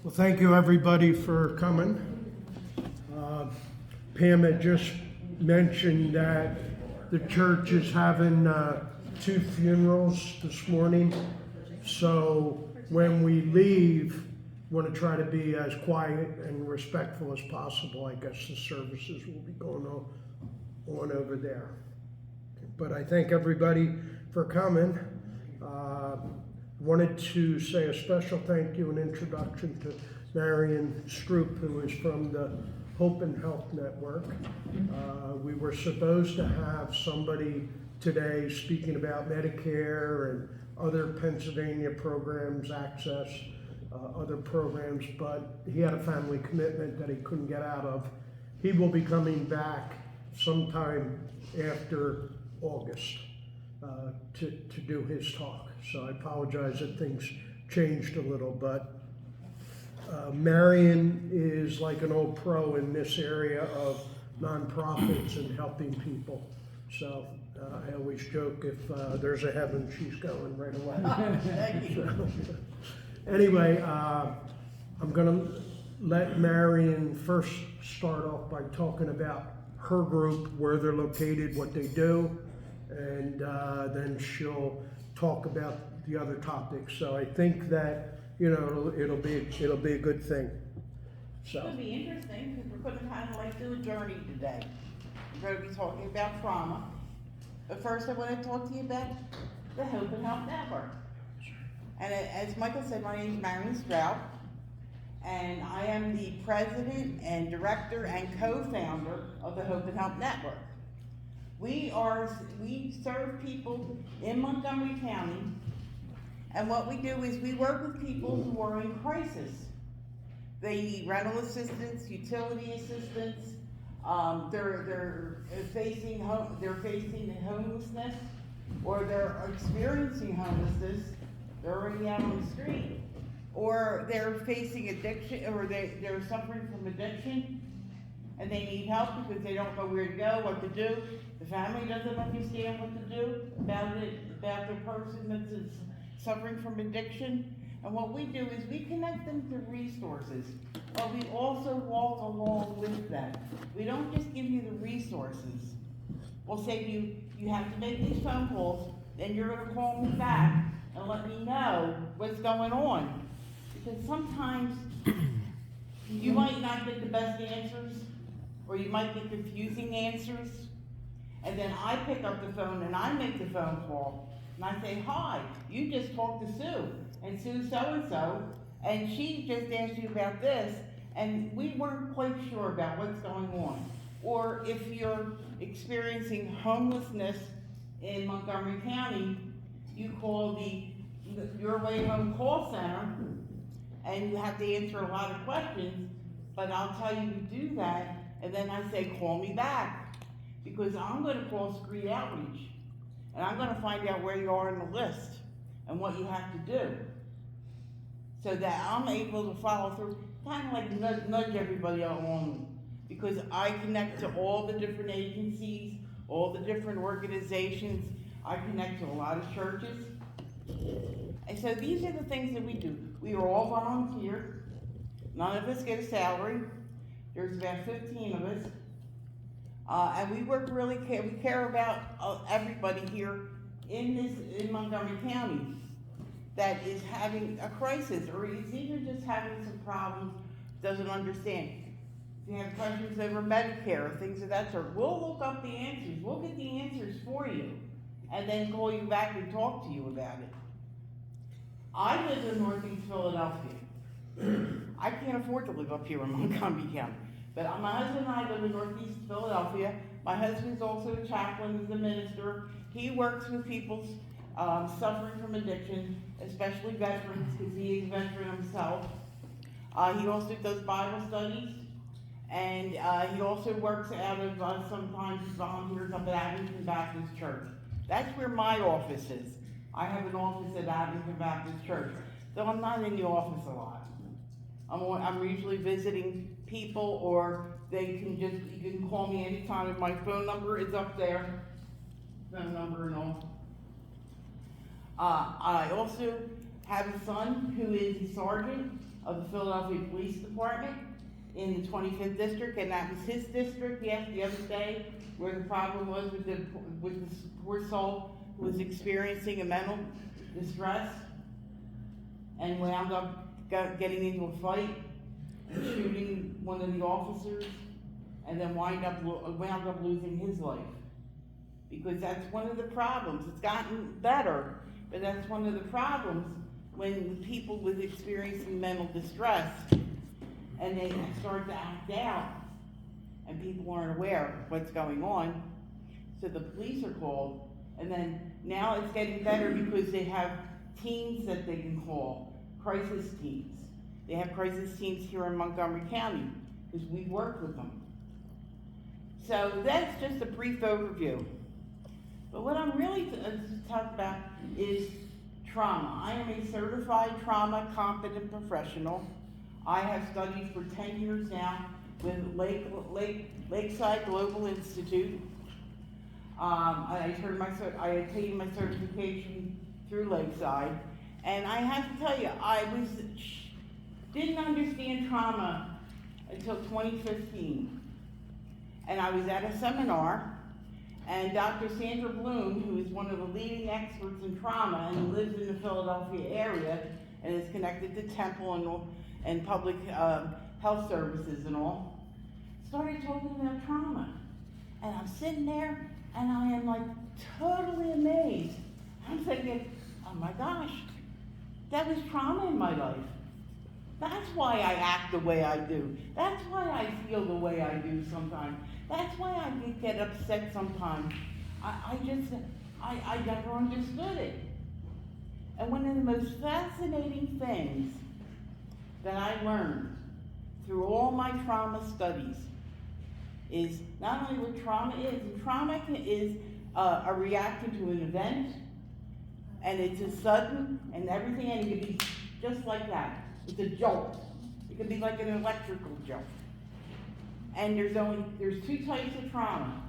Well, thank you everybody for coming. Pam had just mentioned that the church is having 2 funerals this morning. So when we leave, want to try to be as quiet and respectful as possible. I guess the services will be going on over there. But I thank everybody for coming. Wanted to say a special thank you and introduction to Marian Stroup, who is from the Hope and Health Network. We were supposed to have somebody today speaking about Medicare and other Pennsylvania programs, access, other programs, but he had a family commitment that he couldn't get out of. He will be coming back sometime after August to do his talk. So I apologize that things changed a little, but Marian is like an old pro in this area of nonprofits and helping people. So I always joke, if there's a heaven, she's going right away. So, anyway, I'm going to let Marian first start off by talking about her group, where they're located, what they do, and then she'll talk about the other topics. So I think that, you know, it'll be a good thing. So It'll be interesting because we're going to kind of like do a journey today. We're going to be talking about trauma. But first I want to talk to you about the Hope and Health Network. And as Michael said, my name is Marian Stroup, and I am the president and director and co-founder of the Hope and Health Network. We serve people in Montgomery County, and what we do is we work with people who are in crisis. They need rental assistance, utility assistance. They're facing homelessness, or they're experiencing homelessness. They're already out on the street, or they're facing addiction, or they're suffering from addiction, and they need help because they don't know where to go, what to do. The family doesn't understand what to do about the person that's suffering from addiction. And what we do is we connect them to resources, but we also walk along with them. We don't just give you the resources. We'll say you have to make these phone calls, then you're gonna call me back and let me know what's going on. Because sometimes you might not get the best answers, or you might get confusing answers. And then I pick up the phone and I make the phone call and I say, hi, you just talked to Sue, and Sue so-and-so, and she just asked you about this, and we weren't quite sure about what's going on. Or if you're experiencing homelessness in Montgomery County, you call the Your Way Home call center, and you have to answer a lot of questions, but I'll tell you to do that, and then I say, call me back. Because I'm going to call Street Outreach, and I'm going to find out where you are in the list and what you have to do, so that I'm able to follow through, kind of like nudge everybody along, because I connect to all the different agencies, all the different organizations. I connect to a lot of churches, and so these are the things that we do. We are all volunteer. None of us get a salary. There's about 15 of us. And we work we care about everybody here in Montgomery County that is having a crisis, or is even just having some problems, doesn't understand. If you have questions over Medicare or things of that sort, we'll look up the answers. We'll get the answers for you, and then call you back and talk to you about it. I live in Northeast Philadelphia. I can't afford to live up here in Montgomery County. But my husband and I live in Northeast Philadelphia. My husband's also a chaplain, he's a minister. He works with people suffering from addiction, especially veterans, because he is a veteran himself. He also does Bible studies, and he also works out of, sometimes volunteers up at Abington Baptist Church. That's where my office is. I have an office at Abington Baptist Church, so I'm not in the office a lot. I'm usually visiting people, or you can call me anytime, and my phone number is up there, phone number and all. I also have a son who is a sergeant of the Philadelphia Police Department in the 25th district, and that was his district. He asked the other day where the problem was with the poor soul who was experiencing a mental distress and wound up getting into a fight and shooting one of the officers, and then wound up losing his life. Because that's one of the problems. It's gotten better, but that's one of the problems when people with experiencing mental distress and they start to act out and people aren't aware of what's going on. So the police are called, and then now it's getting better because they have teams that they can call, crisis teams. They have crisis teams here in Montgomery County because we work with them. So that's just a brief overview. But what I'm really to talk about is trauma. I am a certified trauma competent professional. I have studied for 10 years now with Lakeside Global Institute. I attained my certification through Lakeside, and I have to tell you, I didn't understand trauma until 2015, and I was at a seminar, and Dr. Sandra Bloom, who is one of the leading experts in trauma and lives in the Philadelphia area and is connected to Temple and public health services and all, started talking about trauma. And I'm sitting there and I am like totally amazed. I'm thinking, oh my gosh, that was trauma in my life. That's why I act the way I do. That's why I feel the way I do sometimes. That's why I get upset sometimes. I never understood it. And one of the most fascinating things that I learned through all my trauma studies is not only what trauma is, and trauma is a reaction to an event, and it's a sudden and everything, and it can be just like that. It's a jolt. It can be like an electrical jolt. And there's two types of trauma.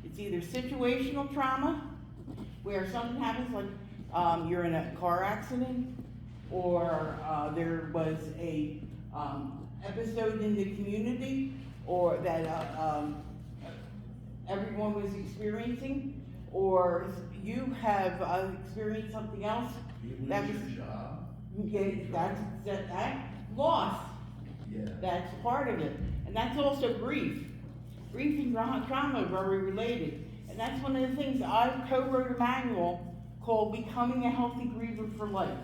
It's either situational trauma, where something happens, like you're in a car accident, or there was a episode in the community, or that everyone was experiencing, or you have experienced something else. You lose that was your job. That loss. Yeah. That's part of it. And that's also grief. Grief and trauma are very related. And that's one of the things I co-wrote a manual called Becoming a Healthy Griever for Life.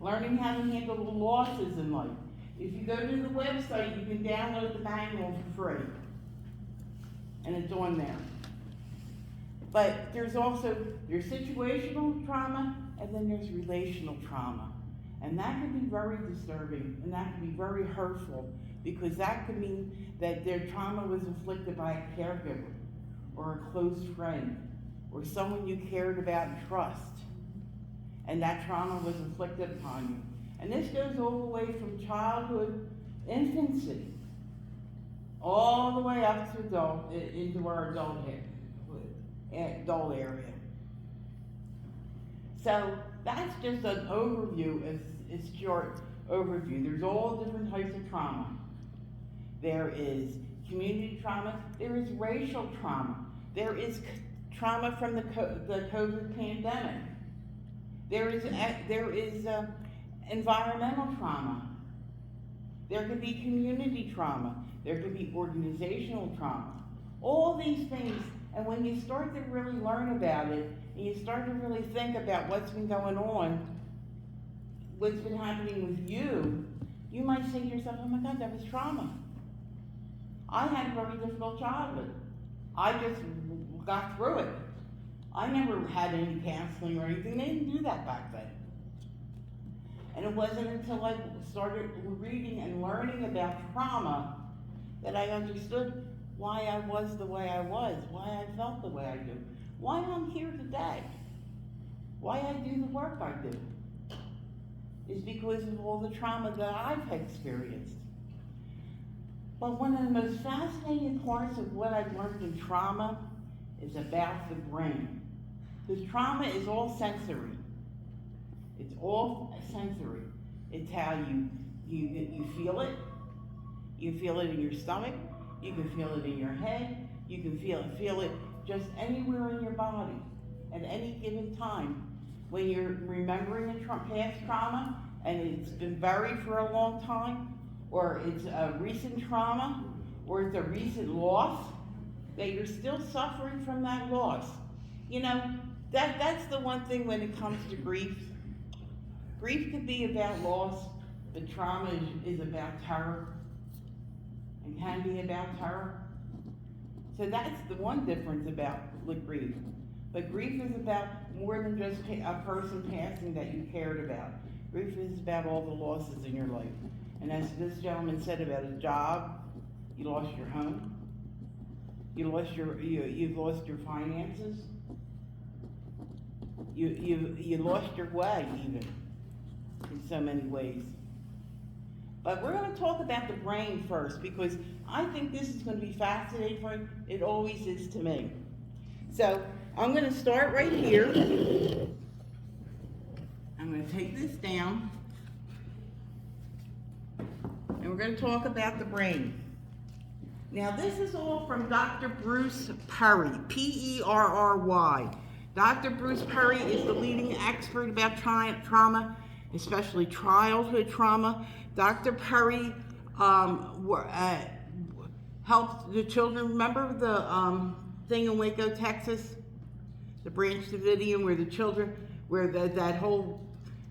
Learning how to handle the losses in life. If you go to the website, you can download the manual for free. And it's on there. But there's situational trauma, and then there's relational trauma. And that can be very disturbing, and that can be very hurtful, because that could mean that their trauma was inflicted by a caregiver, or a close friend, or someone you cared about and trust. And that trauma was inflicted upon you. And this goes all the way from childhood, infancy, all the way up to into our adult area. So that's just an overview, it's short overview. There's all different types of trauma. There is community trauma, there is racial trauma, there is trauma from the COVID pandemic, there is environmental trauma, there could be community trauma, there could be organizational trauma. All these things, and when you start to really learn about it, and you start to really think about what's been going on, what's been happening with you, you might say to yourself, oh my God, that was trauma. I had a very difficult childhood. I just got through it. I never had any counseling or anything. They didn't do that back then. And it wasn't until I started reading and learning about trauma that I understood why I was the way I was, why I felt the way I do, why I'm here today, why I do the work I do. Is because of all the trauma that I've experienced. But one of the most fascinating parts of what I've learned in trauma is about the brain. Because trauma is all sensory. It's all sensory. It's how you feel it. You feel it in your stomach. You can feel it in your head. You can feel it just anywhere in your body at any given time. When you're remembering a past trauma and it's been buried for a long time, or it's a recent trauma, or it's a recent loss, that you're still suffering from that loss. You know, that's the one thing when it comes to grief. Grief can be about loss, but trauma is about terror, and can be about terror. So that's the one difference with grief. But grief is about more than just a person passing that you cared about. Grief is about all the losses in your life. And as this gentleman said about his job, you lost your home, you've lost your finances, you lost your way even in so many ways. But we're going to talk about the brain first, because I think this is going to be fascinating for you. It always is to me. So I'm going to start right here. I'm going to take this down, and we're going to talk about the brain. Now, this is all from Dr. Bruce Perry, P-E-R-R-Y. Dr. Bruce Perry is the leading expert about trauma, especially childhood trauma. Dr. Perry helped the children. Remember the thing in Waco, Texas? The Branch Davidian, where the children, that whole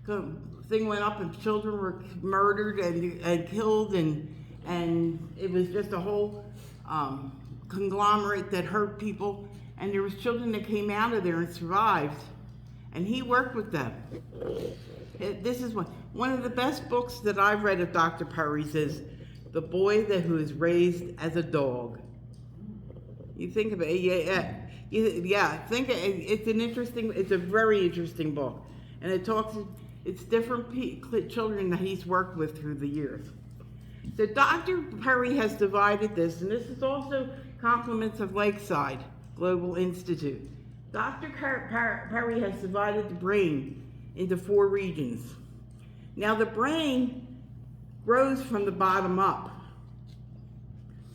thing went up and children were murdered and killed, and it was just a whole conglomerate that hurt people, and there was children that came out of there and survived, and he worked with them. This is one of the best books that I've read of Dr. Perry's is The Boy who was Raised as a Dog. You think about it, it's a very interesting book, and it's different children that he's worked with through the years. So Dr. Perry has divided this, and this is also compliments of Lakeside Global Institute. Dr. Perry has divided the brain into 4 regions. Now the brain grows from the bottom up.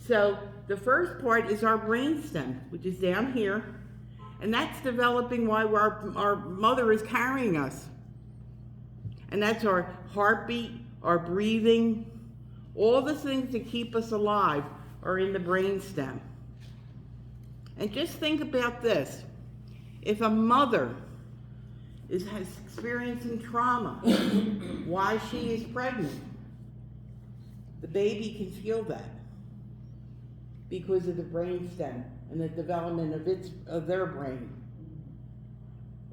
So the first part is our brainstem, which is down here, and that's developing while our mother is carrying us. And that's our heartbeat, our breathing, all the things that keep us alive are in the brainstem. And just think about this. If a mother is experiencing trauma while she is pregnant, the baby can feel that because of the brainstem and the development of their brain.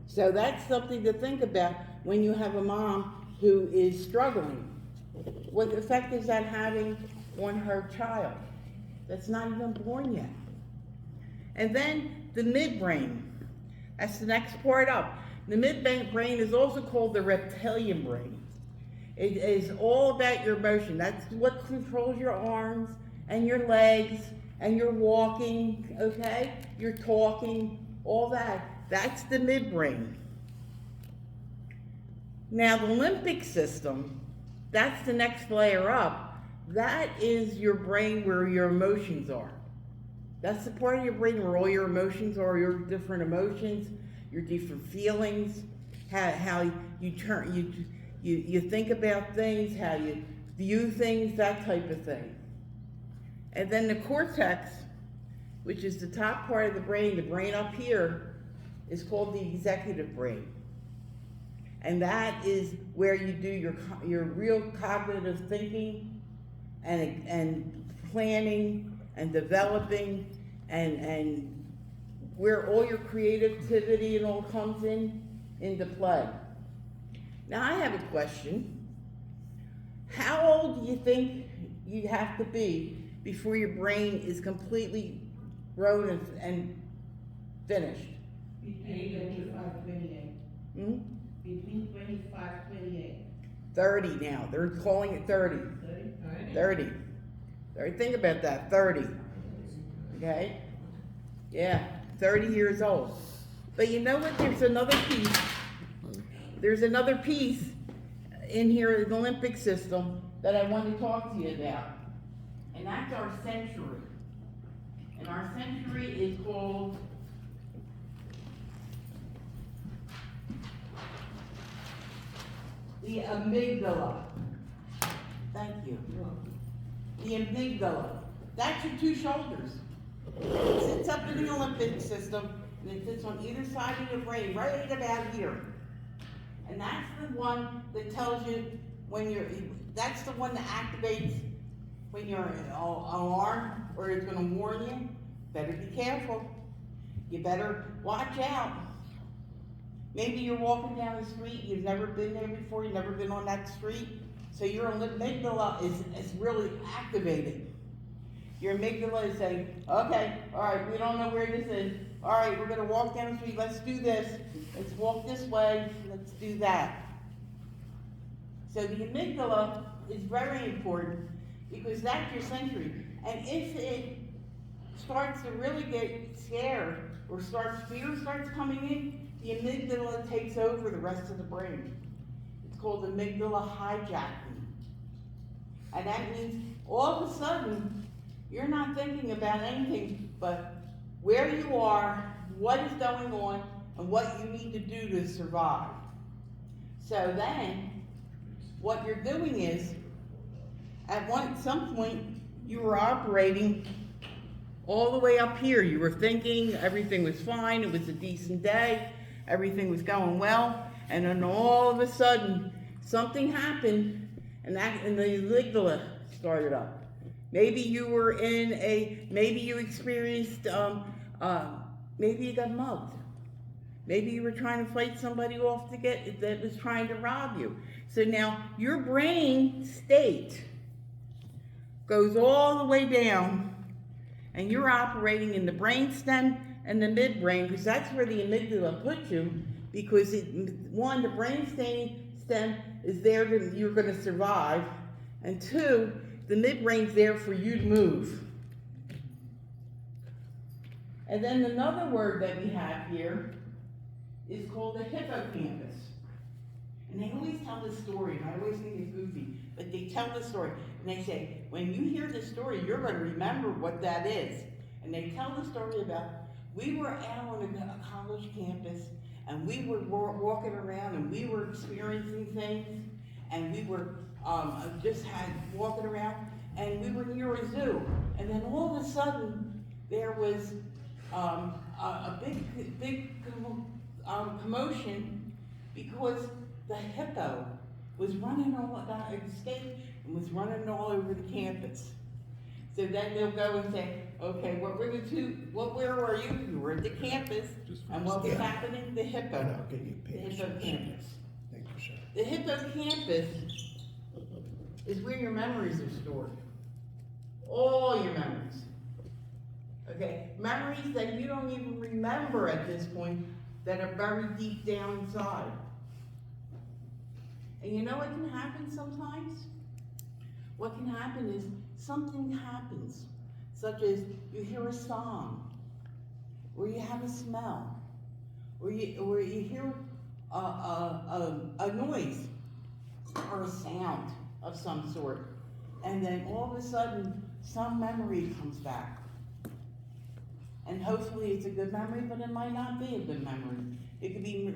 So that's something to think about when you have a mom who is struggling. What effect is that having on her child that's not even born yet? And then the midbrain, that's the next part up. The midbrain is also called the reptilian brain. It is all about your emotion. That's what controls your arms and your legs and your walking, okay? Your talking, all that. That's the midbrain. Now the limbic system, that's the next layer up. That is your brain where your emotions are. That's the part of your brain where all your emotions are, your different emotions, your different feelings, how you think about things, how you view things, that type of thing. And then the cortex, which is the top part of the brain up here, is called the executive brain. And that is where you do your real cognitive thinking and planning and developing and where all your creativity and all comes into play. Now I have a question. How old do you think you have to be before your brain is completely grown and finished? Between 25 and 28. Between 25 and 28. 30 now. They're calling it 30. 30. Think about that. 30. Okay? Yeah, 30 years old. But you know what? There's another piece. there's another piece in here in the Olympic system that I want to talk to you about. And that's our century. And our century is called the amygdala. Thank you. The amygdala. That's your two shoulders. It sits up in the Olympic system, and it sits on either side of your brain, right about here. And that's the one that tells you when that's the one that activates when you're an alarm, or it's gonna warn you, better be careful. You better watch out. Maybe you're walking down the street, you've never been there before, you've never been on that street, so your amygdala is really activated. Your amygdala is saying, okay, all right, we don't know where this is. All right, we're gonna walk down the street, let's do this. Let's walk this way, let's do that. So the amygdala is very important because that's your sensory. And if it starts to really get scared or fear starts coming in, the amygdala takes over the rest of the brain. It's called amygdala hijacking. And that means all of a sudden, you're not thinking about anything but where you are, what is going on, and what you need to do to survive. So then, what you're doing is, at some point, you were operating all the way up here. You were thinking everything was fine, it was a decent day, everything was going well, and then all of a sudden, something happened, and the amygdala started up. Maybe you were maybe you experienced, maybe you got mugged. Maybe you were trying to fight somebody off that was trying to rob you. So now your brain state goes all the way down, and you're operating in the brainstem and the midbrain, because that's where the amygdala puts you, because the brainstem is there you're going to survive, and two, the midbrain's there for you to move. And then another word that we have here is called the hippocampus. And they always tell this story, and I always think it's goofy, but they tell the story, and they say, when you hear this story, you're going to remember what that is. And they tell the story about, we were out on a college campus, and we were walking around, and we were experiencing things, and we were walking around, and we were near a zoo, and then all of a sudden, there was a big commotion, because the hippo was running escaped and was running all over the campus. So then they'll go and say, okay, where were you? You were at the campus, and what was happening? The hippocampus. Thank you, sir. The hippocampus is where your memories are stored. All your memories. Okay, memories that you don't even remember at this point, that are buried deep down inside. And you know what can happen sometimes? What can happen is something happens, such as you hear a song, or you have a smell, or you hear a noise or a sound of some sort, and then all of a sudden some memory comes back. And hopefully it's a good memory, but it might not be a good memory. It could be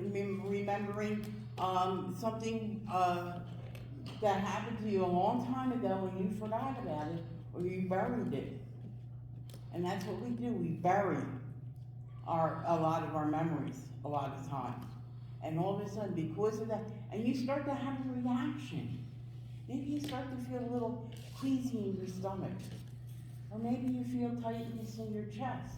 remembering something that happened to you a long time ago and you forgot about it, or you buried it. And that's what we do, we bury a lot of our memories a lot of times. And all of a sudden, because of that, and you start to have a reaction. Maybe you start to feel a little queasy in your stomach. Or maybe you feel tightness in your chest.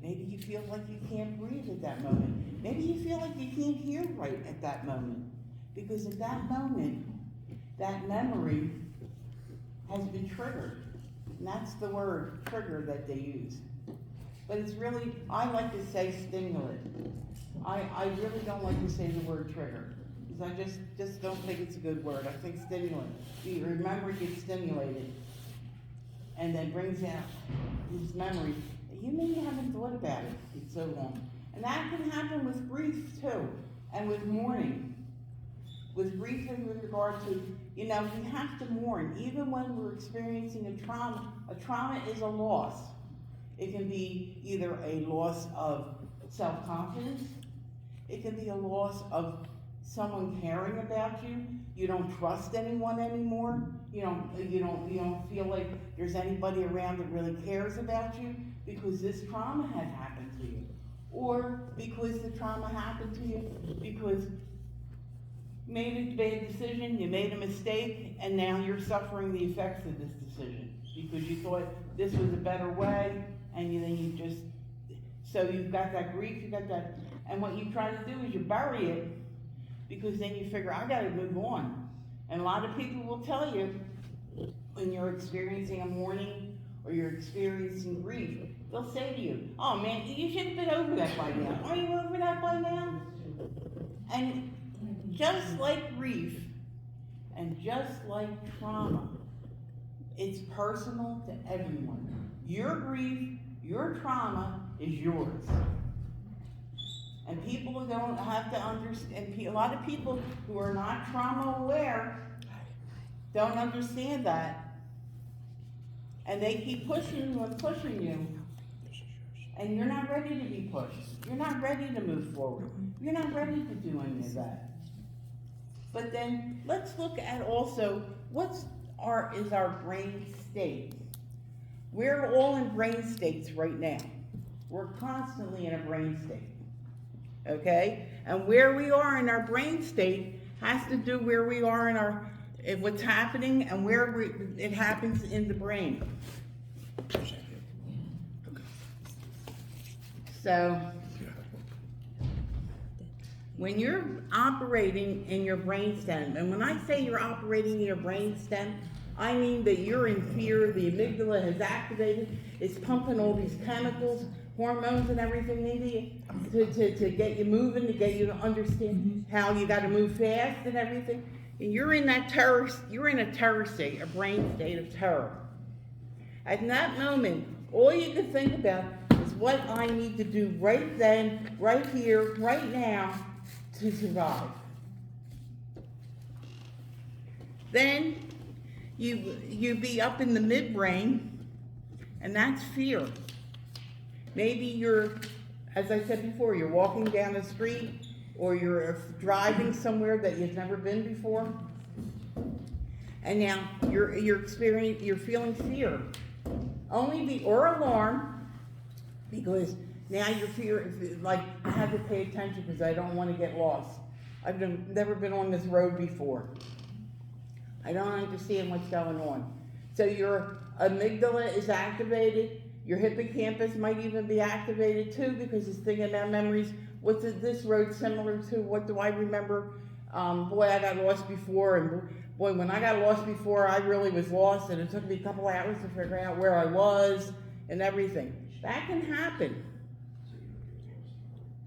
Maybe you feel like you can't breathe at that moment. Maybe you feel like you can't hear right at that moment. Because at that moment, that memory has been triggered. And that's the word, trigger, that they use. But it's really, I like to say stimulant. I really don't like to say the word trigger. Because I just don't think it's a good word. I think stimulant. You remember, gets stimulated. And then brings out these memories. You maybe haven't thought about it in so long. And that can happen with grief too, and with mourning. with grief in regard to, we have to mourn, even when we're experiencing a trauma. A trauma is a loss. It can be either a loss of self-confidence, it can be a loss of someone caring about you. You don't trust anyone anymore. You don't feel like there's anybody around that really cares about you because this trauma had happened to you. Or because the trauma happened to you because you made a bad decision, you made a mistake, and now you're suffering the effects of this decision because you thought this was a better way, and so you've got that grief, you've got that, and what you try to do is you bury it because then you figure, I gotta move on. And a lot of people will tell you when you're experiencing a mourning or you're experiencing grief, they'll say to you, oh man, you should have been over that by now. Are you over that by now? And just like grief and just like trauma, it's personal to everyone. Your grief, your trauma is yours. And people don't have to understand, a lot of people who are not trauma aware don't understand that. And they keep pushing you and pushing you. And you're not ready to be pushed. You're not ready to move forward. You're not ready to do any of that. But then let's look at also is our brain state. We're all in brain states right now. We're constantly in a brain state. Okay? And where we are in our brain state has to do where we are in what's happening and where it happens in the brain. So, when you're operating in your brainstem, and when I say you're operating in your brainstem, I mean that you're in fear, the amygdala has activated, it's pumping all these chemicals, hormones and everything into you to get you moving, to get you to understand how you got to move fast and everything. And you're in a terror state, a brain state of terror. At that moment, all you can think about is what I need to do right then, right here, right now to survive. Then you be up in the midbrain, and that's fear. Maybe you're, as I said before, you're walking down the street or you're driving somewhere that you've never been before, and now you're feeling fear. Or alarm, because now you're fearing, like, I have to pay attention because I don't want to get lost. I've never been on this road before. I don't understand what's going on. So your amygdala is activated. Your hippocampus might even be activated too because it's thinking about memories. What's this road similar to? What do I remember? Boy, I got lost before, and boy, when I got lost before, I really was lost, and it took me a couple hours to figure out where I was and everything. That can happen.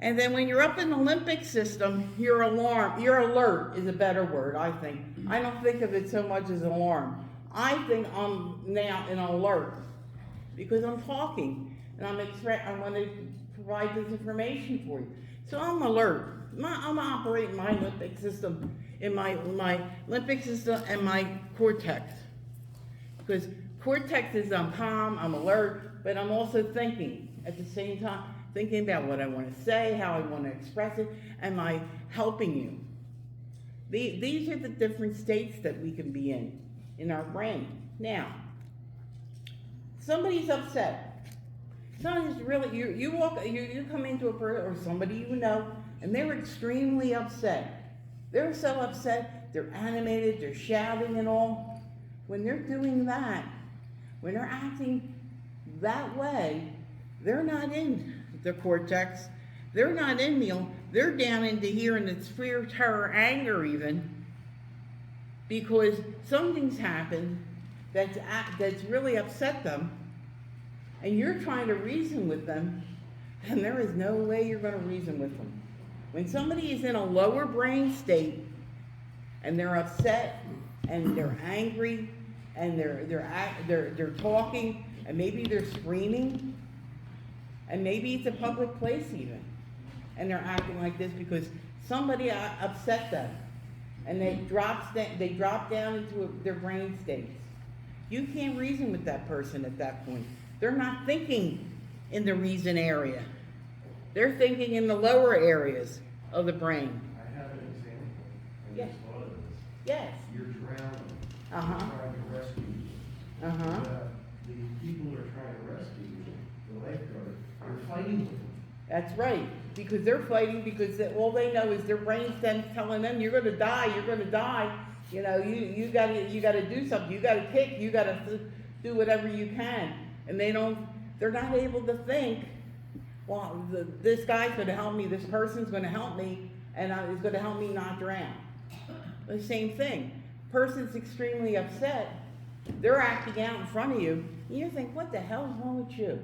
And then when you're up in the limbic system, your alert is a better word, I think. I don't think of it so much as alarm. I think I'm now in alert because I'm talking and I want to provide this information for you. So I'm alert. I'm operating my limbic system, in my limbic system and my cortex. Because cortex is I'm calm, I'm alert, but I'm also thinking at the same time. Thinking about what I want to say, how I want to express it, am I helping you? These are the different states that we can be in our brain. Now, somebody's upset. Somebody's really, you come into a person or somebody you know, and they're extremely upset. They're so upset, they're animated, they're shouting and all. When they're doing that, when they're acting that way, they're not in the cortex, they're not in they're down into here in its fear, terror, anger even, because something's happened that's really upset them, and you're trying to reason with them, and there is no way you're going to reason with them. When somebody is in a lower brain state, and they're upset, and they're angry, and they're talking, and maybe they're screaming, and maybe it's a public place even, and they're acting like this because somebody upset them. and they drop down into their brain states. You can't reason with that person at that point. They're not thinking in the reason area. They're thinking in the lower areas of the brain. I have an example. I Yes. just thought of this. Yes. You're drowning. Uh-huh. You're trying to rescue you. Uh-huh. The people who are trying to rescue you, the lifeguard, they're fighting with them. That's right, because they're fighting because all they know is their brain's then telling them, you're gonna die, you're gonna die. You know, you gotta do something, you gotta kick, you gotta do whatever you can. And they're not able to think, well, this guy's gonna help me, this person's gonna help me, and is gonna help me not drown. The same thing. Person's extremely upset, they're acting out in front of you, and you think, what the hell is wrong with you?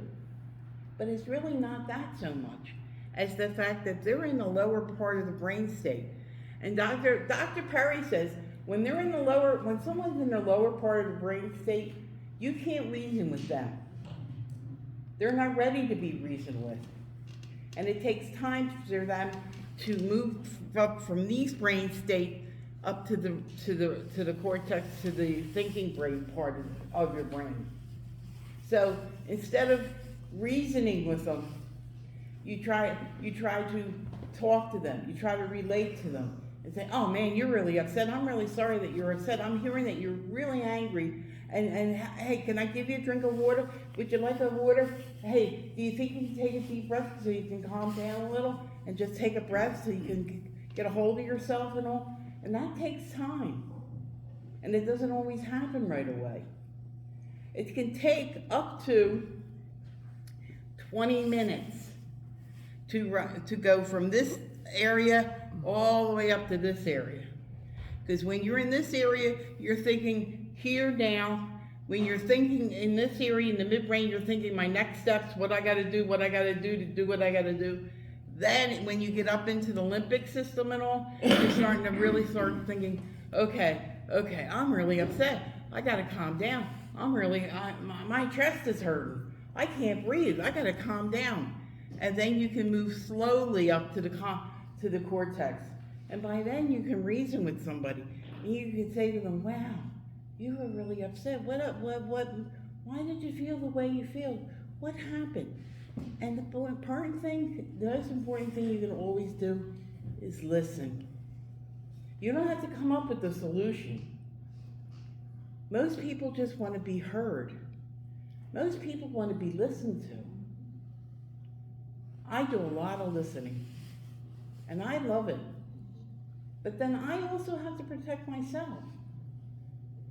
But it's really not that so much as the fact that they're in the lower part of the brain state. And Dr. Perry says, when someone's in the lower part of the brain state, you can't reason with them. They're not ready to be reasoned with. And it takes time for them to move up from these brain state up to the cortex, to the thinking brain part of your brain. So instead of reasoning with them, you try to talk to them, you try to relate to them and say, oh man, you're really upset, I'm really sorry that you're upset, I'm hearing that you're really angry, and hey, can I give you a drink of water? Would you like a water? Hey, do you think you can take a deep breath so you can calm down a little and just take a breath so you can get a hold of yourself and all? And that takes time, and it doesn't always happen right away. It can take up to 20 minutes to go from this area all the way up to this area. Because when you're in this area, you're thinking here now. When you're thinking in this area, in the midbrain, you're thinking my next steps, what I gotta do, what I gotta do to do what I gotta do. Then when you get up into the limbic system and all, you're starting to really start thinking, okay, I'm really upset. I gotta calm down. My chest is hurting. I can't breathe. I gotta calm down. And then you can move slowly up to the cortex. And by then you can reason with somebody. And you can say to them, wow, you were really upset. Why did you feel the way you feel? What happened? And the most important thing you can always do is listen. You don't have to come up with the solution. Most people just want to be heard. Most people want to be listened to. I do a lot of listening, and I love it. But then I also have to protect myself.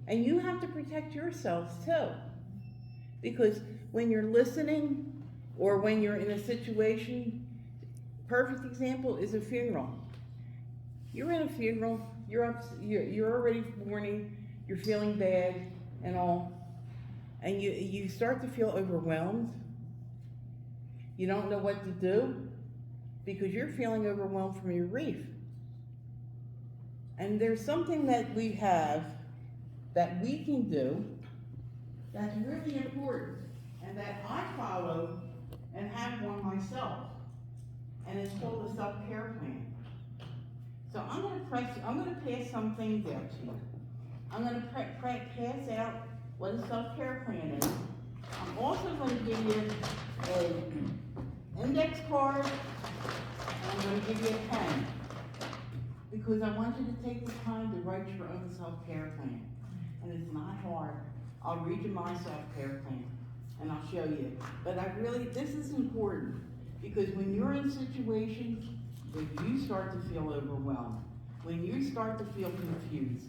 And you have to protect yourselves too. Because when you're listening, or when you're in a situation, perfect example is a funeral. You're in a funeral, you're already mourning, you're feeling bad and all, and you start to feel overwhelmed. You don't know what to do because you're feeling overwhelmed from your grief. And there's something that we have that we can do that's really important and that I follow and have one myself, and it's called a self-care plan. So I'm gonna pass some things out to you. I'm gonna pass out what a self-care plan is. I'm also gonna give you an index card, and I'm gonna give you a pen, because I want you to take the time to write your own self-care plan. And it's not hard. I'll read you my self-care plan, and I'll show you. But this is important, because when you're in situations where you start to feel overwhelmed, when you start to feel confused,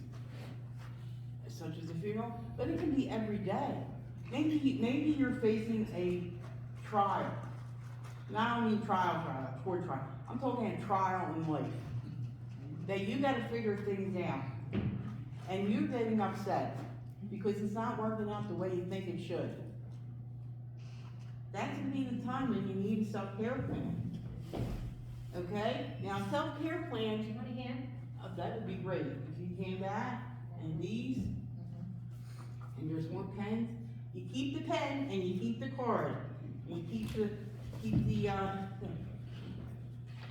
such as a funeral, but it can be every day. Maybe you're facing a trial. Not only trial, court trial. I'm talking a trial in life. That you gotta figure things out. And you're getting upset because it's not working out the way you think it should. That could be the time when you need a self-care plan. Okay? Now, self-care plans, You want a hand? that would be great. If you hand that, and these, and there's more pens, you keep the pen and you keep the card. And you keep the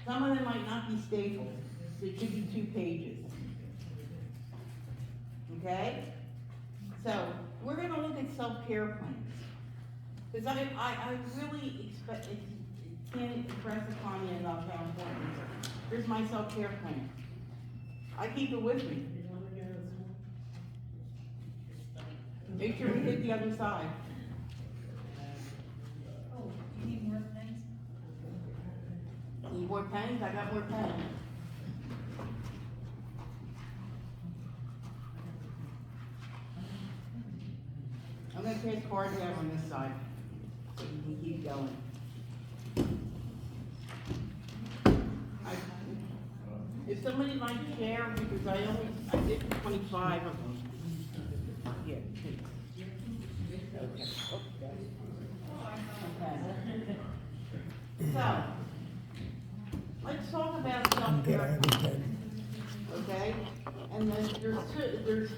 some of them might not be stapled, so it should be 2 pages. Okay? So, we're gonna look at self-care plans. Because I really expect, it can't impress upon you enough how important it is. Here's my self-care plan. I keep it with me. Make sure we hit the other side. Oh, you need more things? Need more pens? I got more pens. I'm gonna pass cards out on this side, so you can keep going. If somebody might share, because I did 25 of them. Yeah, please. Okay. Okay. So, let's talk about self-care. Okay? And then there's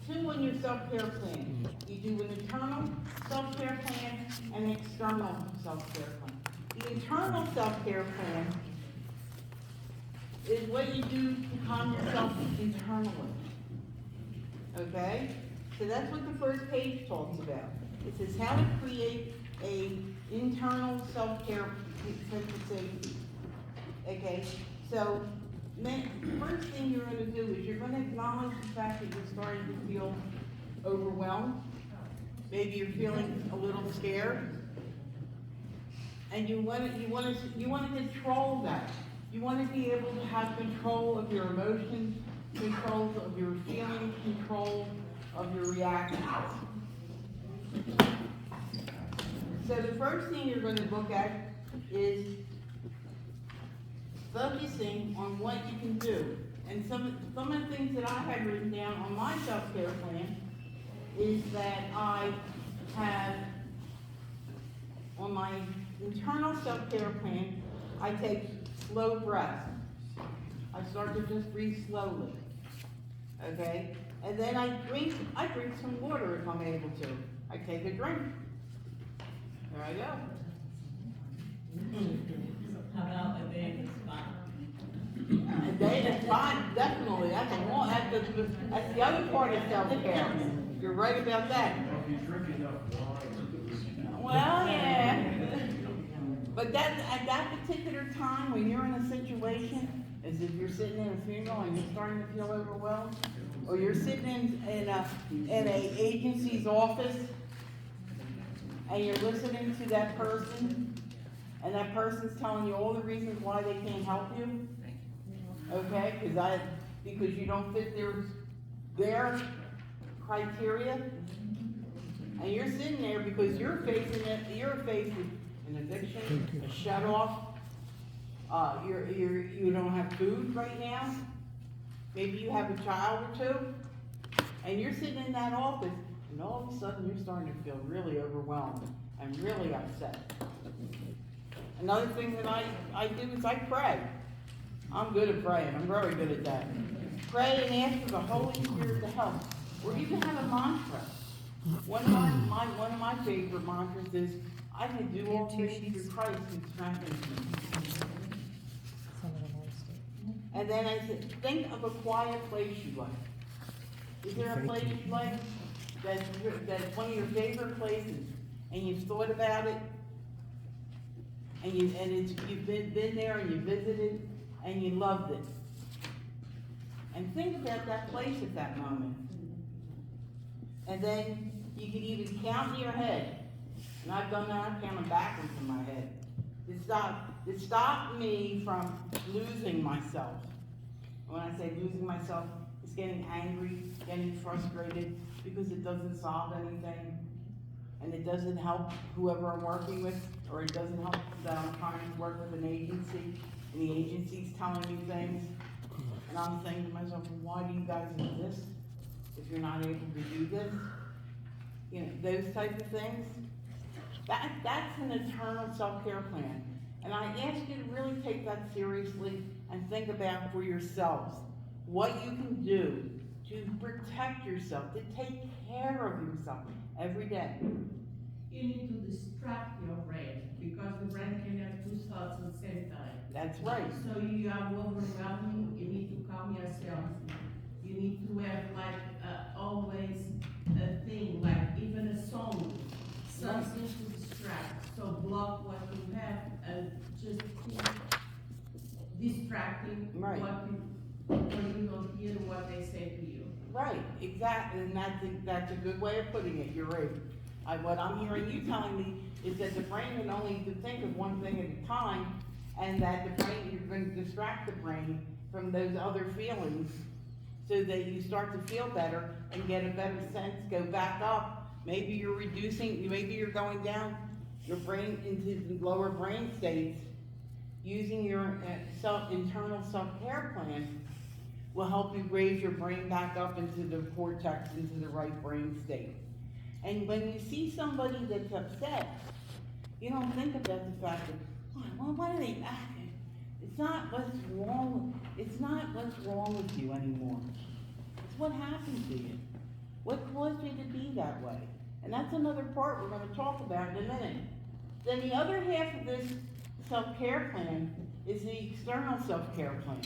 two in your self-care plan. You do an internal self-care plan and an external self-care plan. The internal self-care plan is what you do to calm yourself internally. Okay? So that's what the first page talks about. It says how to create a internal self-care sense of safety. Okay? So, first thing you're going to do is you're going to acknowledge the fact that you're starting to feel overwhelmed. Maybe you're feeling a little scared, and you want to control that. You want to be able to have control of your emotions, control of your feelings, control of your reactions. So the first thing you're going to look at is focusing on what you can do. And some of the things that I had written down on my self-care plan is that I have, on my internal self-care plan, I take slow breaths. I start to just breathe slowly. Okay? And then I drink some water if I'm able to. I take a drink. There I go. How about a day in the spa? A day at a time, definitely. That's the other part of self-care. You're right about that. If you drink enough wine. Well, yeah. But at that particular time, when you're in a situation, as if you're sitting in a funeral and you're starting to feel overwhelmed, or you're sitting in a agency's office, and you're listening to that person, and that person's telling you all the reasons why they can't help you, okay? Because you don't fit their criteria, and you're sitting there because you're faced with an eviction, a shut off. You don't have food right now. Maybe you have a child or two, and you're sitting in that office, and all of a sudden you're starting to feel really overwhelmed and really upset. Another thing that I do is I pray. I'm good at praying. I'm very good at that. Pray and ask for the Holy Spirit to help. Or you can have a mantra. One of my favorite mantras is, I can do all things through Christ who strengthens me. And then I said, think of a quiet place you like. Is there a place you like that's one of your favorite places, and you've thought about it, and you've been there and you visited and you loved it? And think about that place at that moment. And then you can even count in your head. And I've done that, I'm counting backwards in my head. It stopped me from losing myself. When I say losing myself, it's getting angry, getting frustrated, because it doesn't solve anything. And it doesn't help whoever I'm working with, or it doesn't help that I'm trying to work with an agency, and the agency's telling me things. And I'm saying to myself, well, why do you guys exist if you're not able to do this? You know, those type of things. That's an eternal self-care plan. And I ask you to really take that seriously and think about for yourselves what you can do to protect yourself, to take care of yourself every day. You need to distract your brain, because the brain can have two thoughts at the same time. That's right. So you are overwhelming, you need to calm yourself. You need to have like, always a thing, like even a song, something to distract. So block what you have, just think distracting Right. what you don't hear what they say to you. Right, exactly, and that's a good way of putting it, you're right. What I'm hearing you telling me is that the brain can only think of one thing at a time, and that the brain, you're going to distract the brain from those other feelings, so that you start to feel better and get a better sense, go back up. Maybe you're reducing, maybe you're going down your brain into the lower brain states. Using your internal self-care plan will help you raise your brain back up into the cortex, into the right brain state. And when you see somebody that's upset, you don't think about the fact that, why are they acting? It's not what's wrong with you anymore. It's what happened to you. What caused you to be that way? And that's another part we're going to talk about in a minute. Then the other half of this self-care plan is the external self-care plan.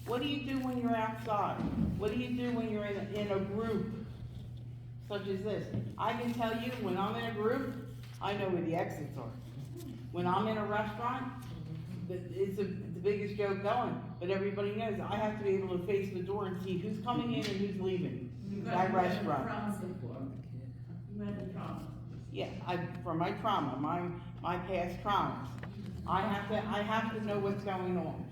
What do you do when you're outside? What do you do when you're in a group such as this? I can tell you, when I'm in a group, I know where the exits are. When I'm in a restaurant, it's the biggest joke going, but everybody knows I have to be able to face the door and see who's coming in and who's leaving that restaurant. You had the trauma. Yeah, for my trauma, my past traumas, I have to know what's going on.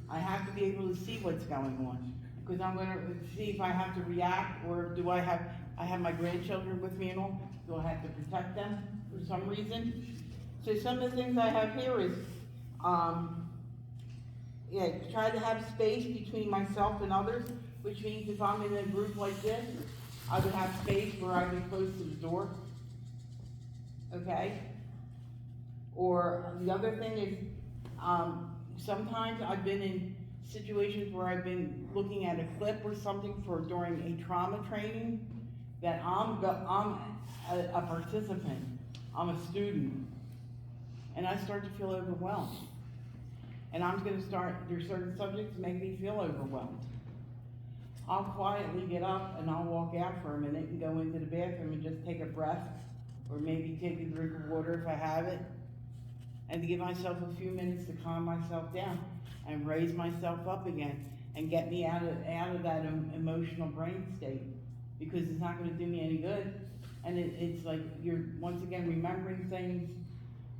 I have to be able to see what's going on, because I'm going to see if I have to react, or do I have my grandchildren with me and all. Do I have to protect them for some reason? So some of the things I have here is, try to have space between myself and others, which means if I'm in a group like this, I would have space where I would close to the door. Okay? Or the other thing is, sometimes I've been in situations where I've been looking at a clip or something during a trauma training, that I'm a participant, I'm a student, and I start to feel overwhelmed. And there's certain subjects that make me feel overwhelmed. I'll quietly get up and I'll walk out for a minute and go into the bathroom and just take a breath, or maybe take a drink of water if I have it, and to give myself a few minutes to calm myself down and raise myself up again and get me out of that emotional brain state, because it's not going to do me any good. And it's like you're once again remembering things.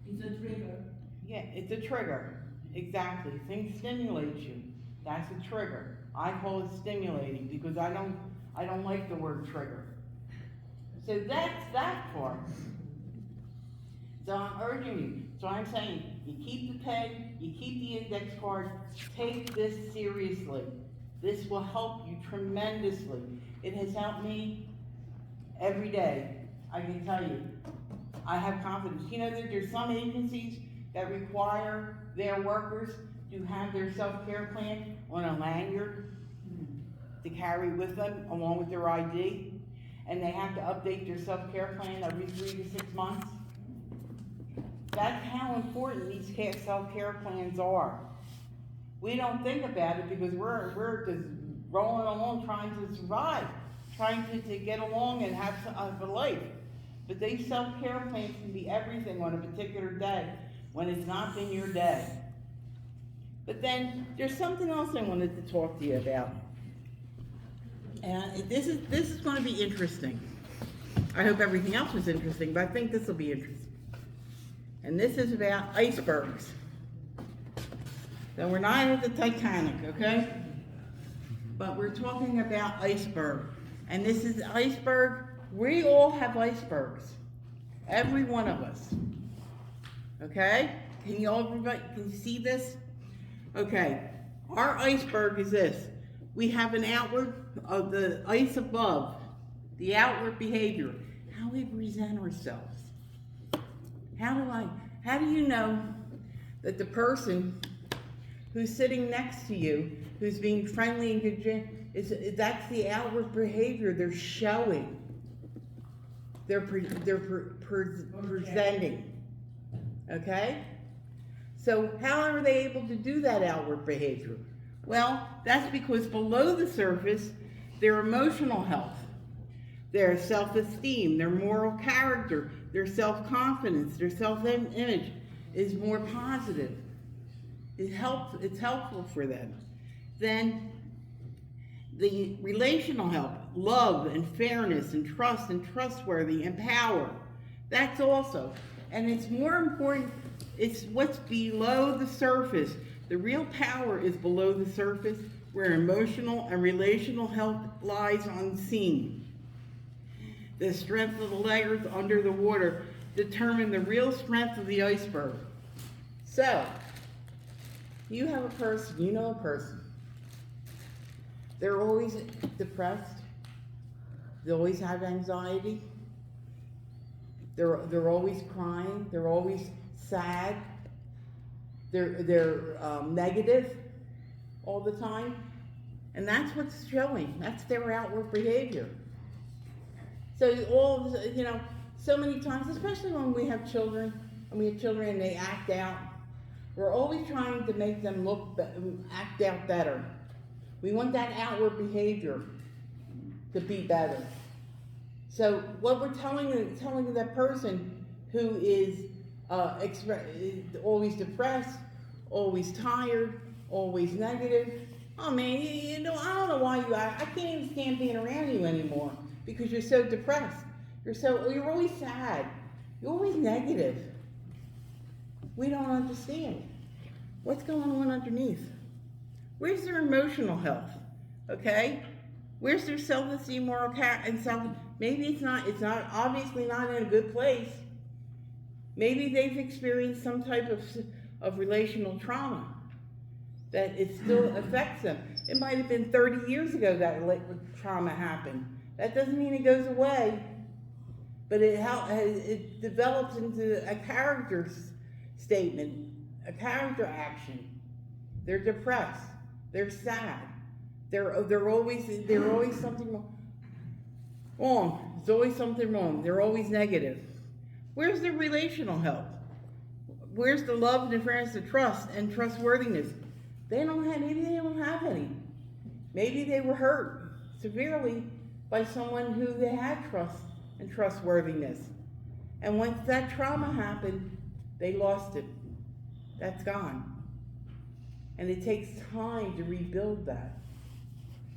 It's a trigger. Yeah, it's a trigger. Exactly. Things stimulate you. That's a trigger. I call it stimulating, because I don't like the word trigger. So that's that part. So I'm urging you. So I'm saying, you keep the pen, you keep the index card, take this seriously. This will help you tremendously. It has helped me every day. I can tell you. I have confidence. You know that there's some agencies that require their workers to have their self-care plan on a lanyard to carry with them along with their ID, and they have to update their self-care plan every 3 to 6 months. That's how important these self-care plans are. We don't think about it because we're just rolling along trying to survive, trying to get along and have a life. But these self-care plans can be everything on a particular day when it's not been your day. But then there's something else I wanted to talk to you about. And this is going to be interesting. I hope everything else was interesting, but I think this will be interesting. And this is about icebergs. So we're not at the Titanic, okay? But we're talking about iceberg. And this is iceberg. We all have icebergs. Every one of us. Okay? Can you see this? Okay. Our iceberg is this. We have an outward of the ice above, the outward behavior, how we present ourselves. How do you know that the person who's sitting next to you, who's being friendly and good, that's the outward behavior they're showing. They're presenting. Okay? So how are they able to do that outward behavior? Well, that's because below the surface, their emotional health, their self-esteem, their moral character, their self-confidence, their self-image is more positive. It's helpful for them. Then the relational health, love and fairness and trust and trustworthy and power. That's also, and it's more important, it's what's below the surface. The real power is below the surface, where emotional and relational health lies unseen. The strength of the layers under the water determine the real strength of the iceberg. So, you have a person, you know a person. They're always depressed. They always have anxiety. They're always crying. They're always sad. They're negative all the time. And that's what's showing. That's their outward behavior. So so many times, especially when we have children, and they act out, we're always trying to make them act out better. We want that outward behavior to be better. So what we're telling that person who is always depressed, always tired, always negative, oh man, I don't know why I can't even stand being around you anymore because you're so depressed. You're always sad. You're always negative. We don't understand. What's going on underneath? Where's their emotional health? Okay? Where's their self-esteem, moral character, and self? Maybe it's not obviously not in a good place. Maybe they've experienced some type of relational trauma that it still affects them. It might have been 30 years ago that trauma happened. That doesn't mean it goes away, but it develops into a character statement, a character action. They're depressed. They're sad. They're always something wrong. There's always something wrong. They're always negative. Where's the relational health? Where's the love and the fairness, the trust and trustworthiness? Maybe they don't have any. Maybe they were hurt severely by someone who they had trust and trustworthiness. And once that trauma happened, they lost it. That's gone. And it takes time to rebuild that.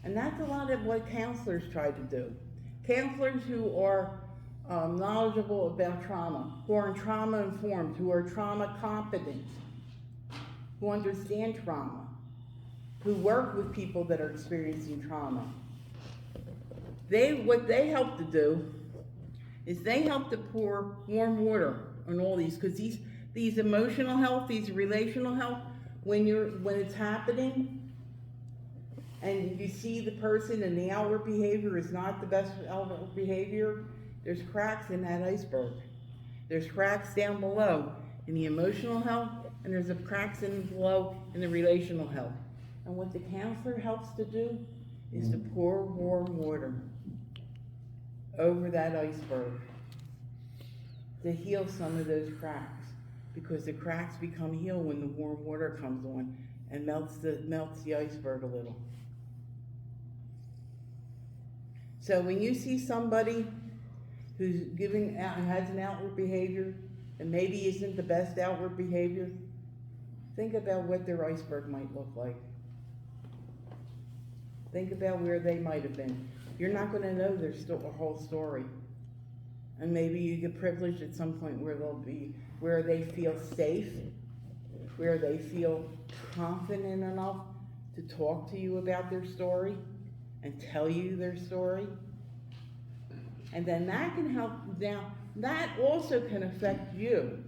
And that's a lot of what counselors try to do. Counselors who are knowledgeable about trauma, who are trauma informed, who are trauma competent, who understand trauma, who work with people that are experiencing trauma. What they help to do is they help to pour warm water on all these, because these emotional health, these relational health, when it's happening, and you see the person and the outward behavior is not the best outward behavior, there's cracks in that iceberg. There's cracks down below in the emotional health, and there's cracks below in the relational health. And what the counselor helps to do is to pour warm water over that iceberg to heal some of those cracks, because the cracks become healed when the warm water comes on and melts the iceberg a little. So when you see somebody who's has an outward behavior and maybe isn't the best outward behavior, think about what their iceberg might look like. Think about where they might have been. You're not going to know their whole story. And maybe you get privileged at some point where they feel safe, where they feel confident enough to talk to you about their story and tell you their story. And then that can help. Now, that also can affect you,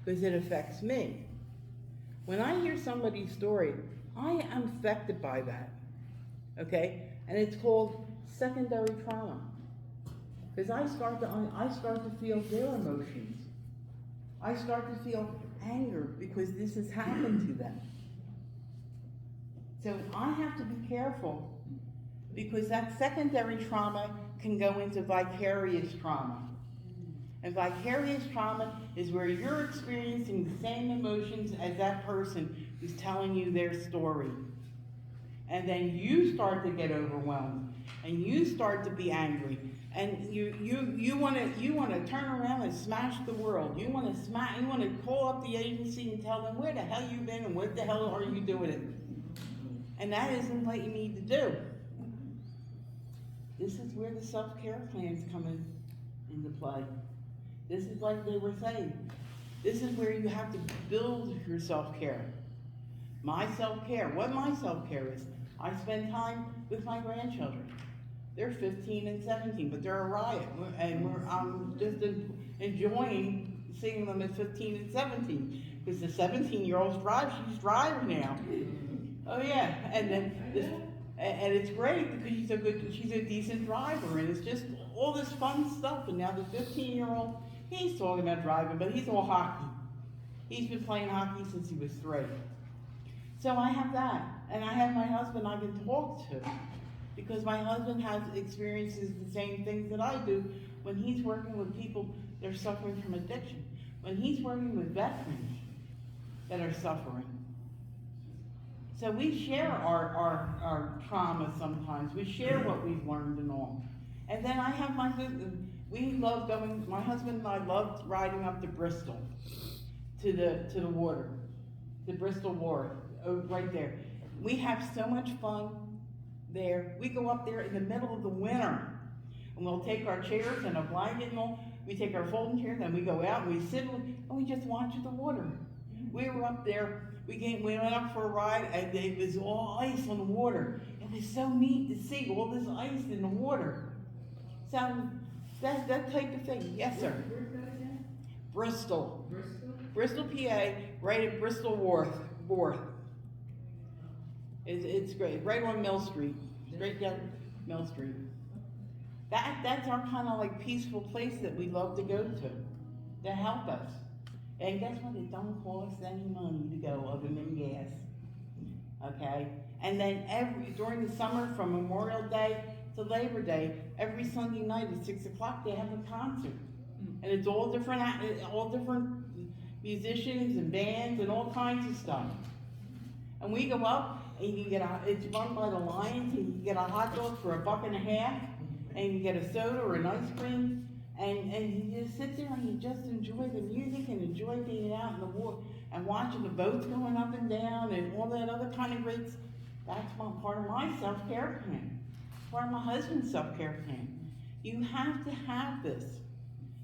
because it affects me. When I hear somebody's story, I am affected by that. Okay? And it's called secondary trauma. Because I start to feel their emotions. I start to feel anger because this has happened to them. So I have to be careful, because that secondary trauma can go into vicarious trauma. And vicarious trauma is where you're experiencing the same emotions as that person who's telling you their story. And then you start to get overwhelmed. and you start to be angry, and you wanna turn around and smash the world. You wanna call up the agency and tell them where the hell you been and what the hell are you doing it. And that isn't what you need to do. This is where the self-care plans come into play. This is like they were saying. This is where you have to build your self-care. My self-care, what my self-care is, I spend time with my grandchildren. They're 15 and 17, but they're a riot, and I'm just enjoying seeing them at 15 and 17, because the 17-year-old's she's driving now. Oh yeah, and then and it's great because she's a decent driver, and it's just all this fun stuff. And now the 15-year-old, he's talking about driving, but he's all hockey. He's been playing hockey since he was 3. So I have that, and I have my husband I can talk to, because my husband has experiences the same things that I do when he's working with people that are suffering from addiction, when he's working with veterans that are suffering. So we share our trauma sometimes. We share what we've learned and all. And then I have my husband. My husband and I loved riding up to Bristol, to the water, the Bristol Wharf, right there. We have so much fun there. We go up there in the middle of the winter, and we'll take our chairs and a blanket and all. We take our folding chairs and we go out and we sit and we just watch the water. We were up there. We went up for a ride, and it was all ice on the water. It was so neat to see all this ice in the water. So that type of thing. Yes, sir. Where's that again? Bristol. Bristol? Bristol, PA, right at Bristol Wharf. It's great. Right on Mill Street. Straight down Mill Street. That's our kind of like peaceful place that we love to go to help us. And guess what? It don't cost any money to go other than gas. Okay? And then during the summer, from Memorial Day to Labor Day, every Sunday night at 6 o'clock, they have a concert. And it's all different musicians and bands and all kinds of stuff. And we go up, and you can it's run by the Lions, and you get a hot dog for $1.50, and you get a soda or an ice cream. And you just sit there and you just enjoy the music and enjoy being out in the water and watching the boats going up and down and all that other kind of great. That's part of my self-care plan. Part of my husband's self-care plan. You have to have this,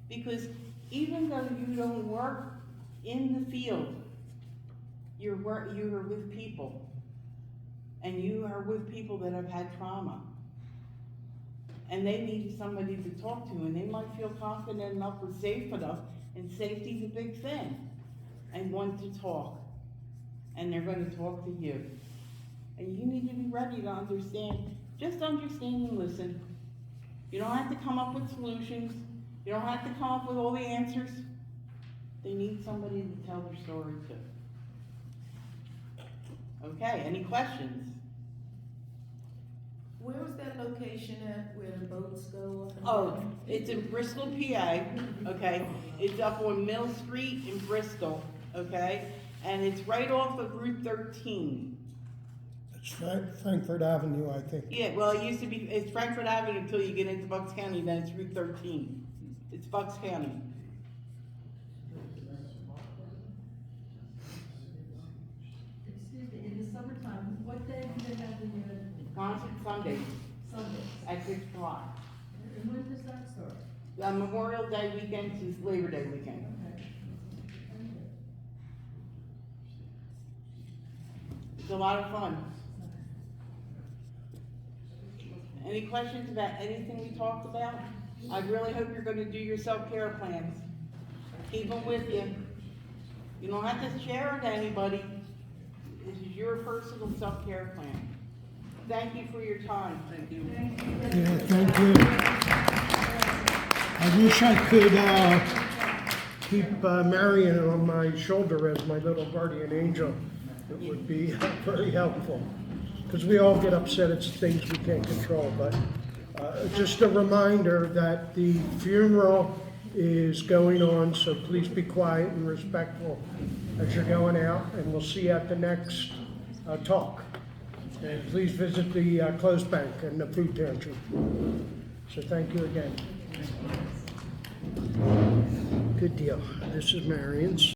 because even though you don't work in the field, you're with people, and you are with people that have had trauma. And they need somebody to talk to, and they might feel confident enough or safe enough, and safety's a big thing, and want to talk. And they're going to talk to you. And you need to be ready to understand. Just understand and listen. You don't have to come up with solutions. You don't have to come up with all the answers. They need somebody to tell their story to. Okay, any questions? Where was that location at where the boats go up and Oh, down? it's in Bristol, PA, okay? It's up on Mill Street in Bristol, okay? And it's right off of Route 13. It's Frankfurt Avenue, I think. Yeah, well, it's Frankfurt Avenue until you get into Bucks County, then it's Route 13. It's Bucks County. Excuse me, in the summertime, what day do they have the Concert Sundays Sundays? at 6 o'clock. And when does that start? Memorial Day weekend to Labor Day weekend. Okay. It's a lot of fun. Any questions about anything we talked about? I really hope you're gonna do your self-care plans. Keep them with you. You don't have to share it to anybody. This is your personal self-care plan. Thank you for your time. Thank you. Yeah, thank you. I wish I could keep Marian on my shoulder as my little guardian angel. It would be very helpful, because we all get upset at things we can't control. But just a reminder that the funeral is going on, so please be quiet and respectful as you're going out, and we'll see you at the next talk. And please visit the closed bank and the food pantry. So thank you again. Good deal. This is Marian's.